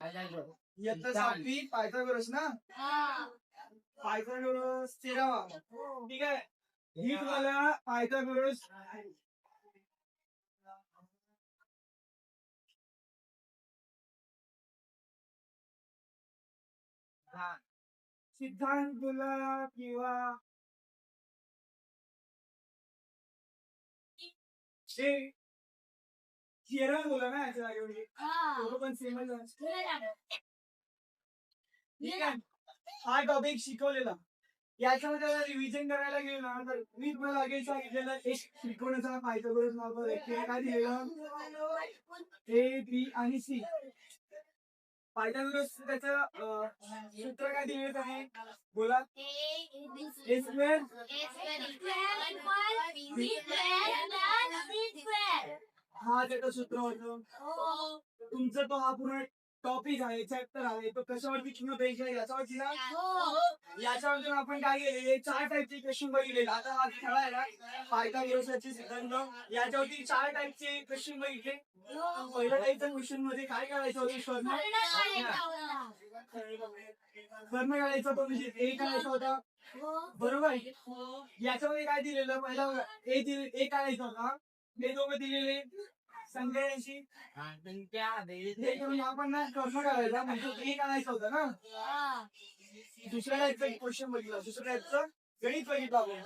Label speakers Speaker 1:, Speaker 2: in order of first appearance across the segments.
Speaker 1: इयत्ता 7वी पायथागोरस ना. पायथागोरस 13वा. ठीक आहे. ही तुम्हाला पायथागोरस सिद्धांत बोला किंवा थिअरम बोला ना याच्या जागेवर. दोघं पण सेमच आहे. ठीक आहे. हा टॉपिक शिकवलेला याच्यामध्ये रिव्हिजन करायला गेलो ना तर मी तुम्हाला लगेच सांगितलेलं एक त्रिकोणाचा पायथागोरस नावाचा काय दिलेलं ए बी आणि सी. पायथागोरस त्याचं सूत्र काय दिलेलं आहे बोला. ए स्क्वेअर हा त्याचं सूत्र होतं. तुमचं तो हा पूर्ण टॉपिक आहे चॅप्टर आहे तो कशावरती किंवा पेज आहे याच्यावरती ना. याच्यावरती आपण काय केलेले 4 टाईपचे क्वेश्चन बघितले. आता हा खेळा आहे ना पायथागोरसचे सिद्धांत याच्यावरती 4 टाईपचे क्वेश्चन बघितले. पहिल्या टाईपच्या क्वेश्चन मध्ये काय करायचं होतं कर्ण काढायचा तो म्हणजे ए काढायचा होता बरोबर. याच्यामध्ये काय दिलेलं पहिला ए काढायचा होता. हे दोघं दिलेले संख्यांशी आपण ना कर्ण काढायचा म्हणजे ए काढायचं होतं ना. दुसऱ्या टाईपचा क्वेश्चन बघितला. दुसऱ्या टाईपचं गणित बघितलं आपण.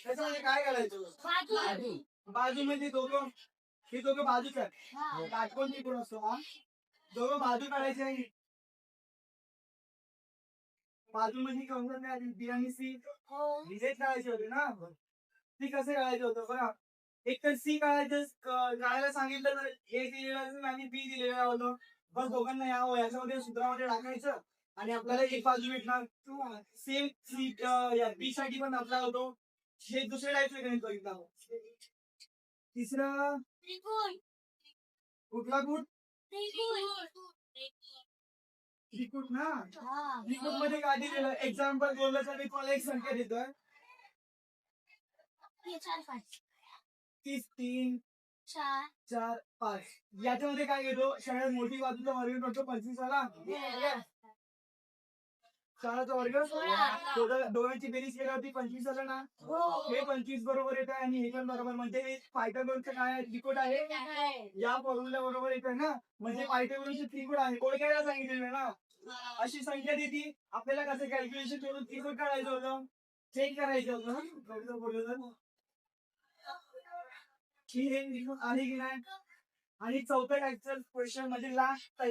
Speaker 1: त्याच्यामध्ये काय करायचं बाजूमध्ये दोघं हे दोघं बाजूच आहेत. काटकोन त्रिकोण असतो हा. दोघं बाजू काढायचे. बाजूमध्ये कंकण काय बी आणि सी डिझाईन काढायचे होते ना. ती कसं काढायचं होतं बघा. एक तर सी काढायला सांगितलं तर ए दिलेलं आणि बी दिलेलं होतं. बस दोघांना याच्यामध्ये सूत्रामध्ये टाकायचं आणि आपल्याला एक बाजू भेटणार. सेम सी बी साठी पण आपला होतो. हे दुसऱ्या टाईपचं गणित बघितलं. तिसरं कुठला गुट त्रिकूट ना. त्रिकूट मध्ये काय दिलेलं एक्झाम्पल बोललं तर मी तुम्हाला एक संख्या देतोय 30 3 4 5. याच्यामध्ये काय घेतो सगळ्यात मोठी बाजूचा वर्ग करतो 25 वाला. शाळाचा वर्ग दोघांची बेरीज केल्यावरती 25 झालं ना. हे 25 बरोबर येत आहे आणि हे पण बरोबर म्हणजे पायथागोरसचं काय आहे त्रिकोट आहे या फॉर्म्युला बरोबर येत आहे ना. म्हणजे पायथागोरसचे त्रिकोट आहे कोण काय सांगितलेलं ना. अशी संख्या देती आपल्याला कसं कॅल्क्युलेशन करून त्रिकोट काढायचं होतं चेक करायचं होतं. आणि की नाही आणि चौथ्या टाईपचं क्वेश्चन म्हणजे लास्ट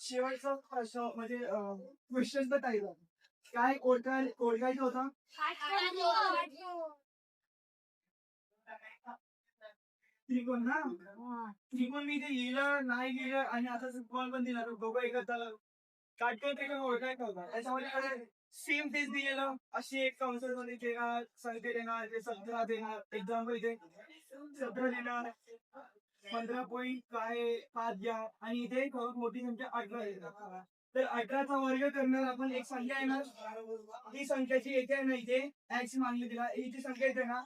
Speaker 1: शेवटचा प्रश्न म्हणजे क्वेश्चनचा टाईप काय ओळखायचं होतं. त्रिकोण ना. त्रिकोण मी ते लिहिलं नाही लिहिलं आणि आता कॉल पण दिला दोघं एकत्र काटकोन त्रिकोण ओळखायचं होता. त्याच्यामध्ये सेम तेच दिलेलं अशी एक काउन्सिलमध्ये देणार संख्या देणार ते 17 देणार एक्झाम्पल इथे 17 देणार 15 काय 5 द्या आणि इथे मोठी संख्या 18 देणार. तर 18चा वर्ग करणार आपण एक संख्या येणार ही संख्याची येते ना इथे एक्स मानली तिला ही संख्या येते ना.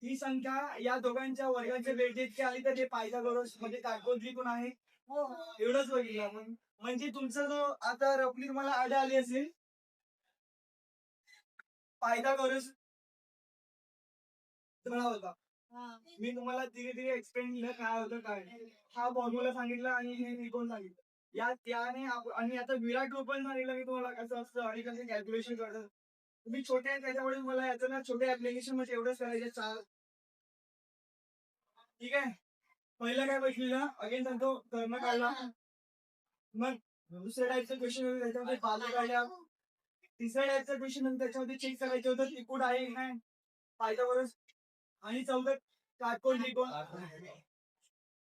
Speaker 1: ही संख्या या दोघांच्या वर्गाच्या बेरजेची आली तर ते पायथागोरस म्हणजे काटकोन त्रिकोण आहे. एवढंच बघितलं आपण. म्हणजे तुमचा जो आता रफली तुम्हाला आयडिया आली असेल पायथागोरस होता. मी तुम्हाला धीरे धीरे एक्सप्लेन केलं काय होतं काय हा फॉर्म्युला सांगितला आणि हे त्रिकोण सांगितलं. या त्याने आणि आता विराट रूपन सांगितलं मी तुम्हाला कसं असतं आणि कसं कॅल्क्युलेशन करतात. तुम्ही छोटे आहेत त्याच्यामुळे मला याचं ना छोट्या ऍप्लिकेशन मध्ये एवढंच करायचं 4. ठीक आहे. पहिला काय बघितलं अगेन सांगतो कर्ण काढला. मग दुसऱ्या टाईपचं क्वेश्चन त्याच्यामध्ये बाजू काढल्या. तिसऱ्या टाईपचं क्वेश्चन त्याच्यामध्ये चेक करायचं होतं त्रिकोण आहे की नाही पायथागोरस आणि चौथं काटकोन त्रिकोण.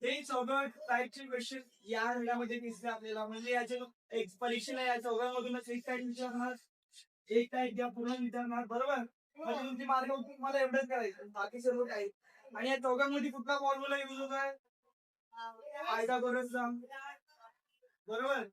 Speaker 1: हे चौघं टाईपचे क्वेश्चन या ह्याच्यामध्ये दिसले आपल्याला. म्हणजे याचे एक परीक्षेला या चौघांमधूनच एक टाईप विचारणार एक टाईप द्या पूर्ण विचारणार बरोबर. म्हणजे तुमची मार्क तुम्हाला एवढंच करायचं बाकी सर्व काही. आणि या चौघांमध्ये कुठला फॉर्म्युला युज होत आहे पायथागोरसचा बरोबर.